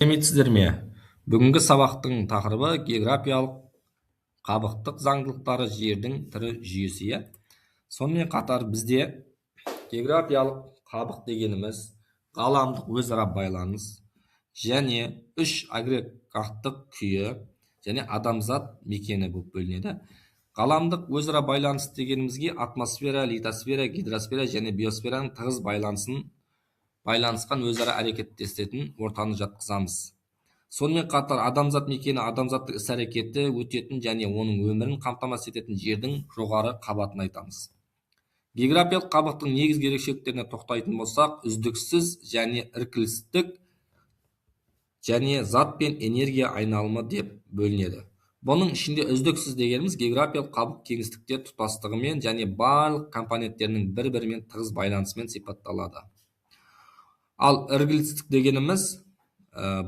Сәлеметсіздер ме? Бүгінгі сабақтың тақырыбы географиялық қабықтық заңдылықтары жердің түрі жүйесі. Сонымен қатар бізде географиялық қабық дегеніміз ғаламдық өзара байланыс және үш агрегаттық күйі және адамзат мекені болып бөлінеді. Ғаламдық өзара байланыс дегенімізге атмосфера, литосфера, гидросфера және биосфераның тығыз байланысқан өзара әрекеттесетін ортаны жатқызамыз. Сонымен қатар адамзат мекені адамзаттың іс-әрекеті өтетін және оның өмірін қамтамасыз ететін жердің жоғары қабатын айтамыз. Географиялық қабықтың негізгі ерекшеліктеріне тоқтайтын болсақ, үздіксіз және іркілістік және зат пен энергия айналымы деп бөлінеді. Бұның ішінде үздіксіз дегеніміз географиялық қабық кеңістікте тұтастығымен және барлық компоненттерінің бір-бірімен тығыз байланысымен сипатталады. Ал іркілістік дегеніміз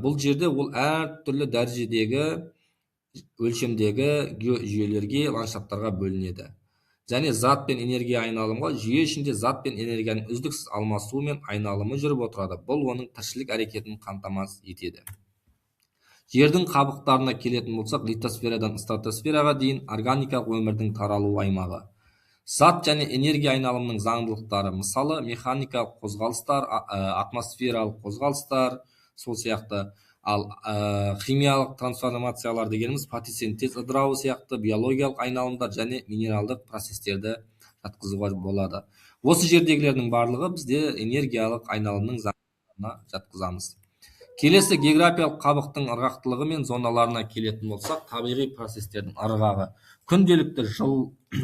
бұл жерде ол әртүрлі дәрежедегі өлшемдегі геожүйелерге, ландшафттарға бөлінеді. Және зат пен энергия айналымға жүйе ішінде зат пен энергияның үздіксіз алмасуы мен айналымы жүріп отырады. Бұл оның тіршілік әрекетін қамтамасыз етеді. Жердің қабықтарына келетін болсақ, литосферадан стратосфераға дейін органикалық өмірдің таралу аймағы. Зат және энергия айналымының заңдылықтары, мысалы механикалық қозғалыстар, атмосфералық қозғалыстар, сол сияқты. Ал химиялық трансформациялар дегеніміз фотосинтез ыдырауы сияқты биологиялық айналымдар және минералдық процестерді жатқызуға болады. Осы жердегілердің барлығы бізде энергиялық айналымның заңдылықтарына жатқызамыз. Келесі географиялық қабықтың ырғақтылығы мен зоналарына келетін болсақ, табиғи процестердің ырғағы. Күнделікті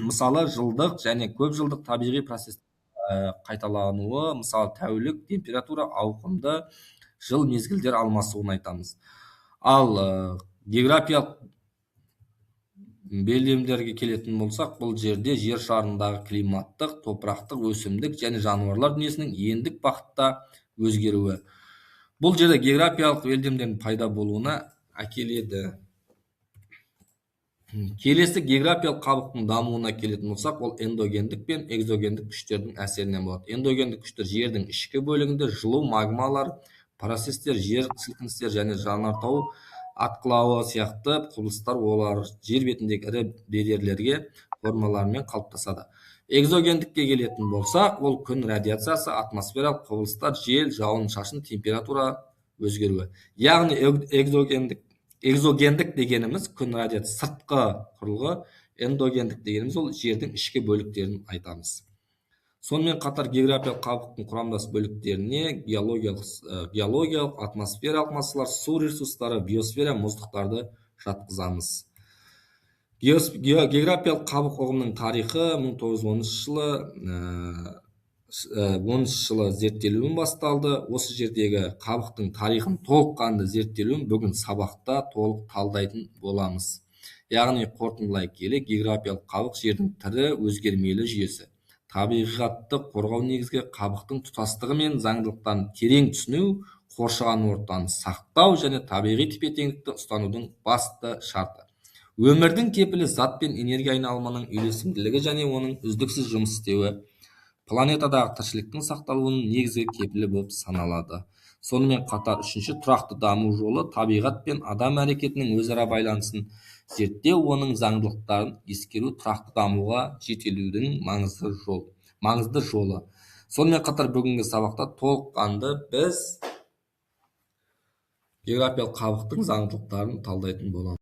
мысалы жылдық және көп жылдық табиғи процесс қайталануы, мысалы тәулік температура ауқымды жыл мезгілдер алмасуын айтамыз. Ал географиялық белдемдерге келетін болсақ, бұл жерде жер шарындағы климаттық, топырақтық, өсімдік және жануарлар дүниесінің ендік бағытта өзгеруі. Бұл жерде географиялық белдемдердің пайда болуына әкеледі. Келесі географиялық қабықтың дамуына келетін болсақ, ол эндогендік пен экзогендік күштердің әсерінен болады. Эндогендік күштер жердің ішкі бөлігінде жылу, магмалар, процестер, жер сілкіністер және жанартау атқылауы сияқты құбылыстар олар жер бетіндегі ірі бедерлерге формаларымен қалыптасады. Экзогендікке келетін болсақ, ол күн радиациясы, атмосфералық құбылыстар, жел, жауын-шашын, температура өзгеруі. Яғни экзогендік дегеніміз күн радиациясы сыртқы құрылғы, эндогендік дегеніміз ол жердің ішкі бөліктерін айтамыз. Сонымен қатар географиялық қабықтың құрамдас бөліктеріне геологиялық, атмосфералық массалар, су ресурстары, биосфера, мұздықтарды жатқызамыз. Географиялық қабық ұғымының тарихы 1910 жылы зерттелуін басталды. Осы жердегі қабықтың тарихын толыққанды зерттелуін бүгін сабақта толық талдайтын боламыз. Яғни қорытындылай келе, географиялық қабық жердің түрі өзгермелі жүйесі. Табиғатты қорғау негізгі қабықтың тұтастығы мен заңдылықтарын терең түсіну, қоршаған ортаны сақтау және табиғи тепе-теңдікті ұстанудың басты шарты. Өмірдің кепілі зат пен энергия айналымының үйлесімділігі және оның үздіксіз жұмыс істеуі планетадағы тіршіліктің сақталуының негізгі кепілі болып саналады. Сонымен қатар үшінші тұрақты даму жолы табиғат пен адам әрекетінің өзара байланысын зерттеу, оның заңдылықтарын ескеру тұрақты дамуға жетелеудің маңызды жолы. Сонымен қатар бүгінгі сабақта толыққанды біз географиялық қабықтың заңдылықтарын талдайтын боламыз.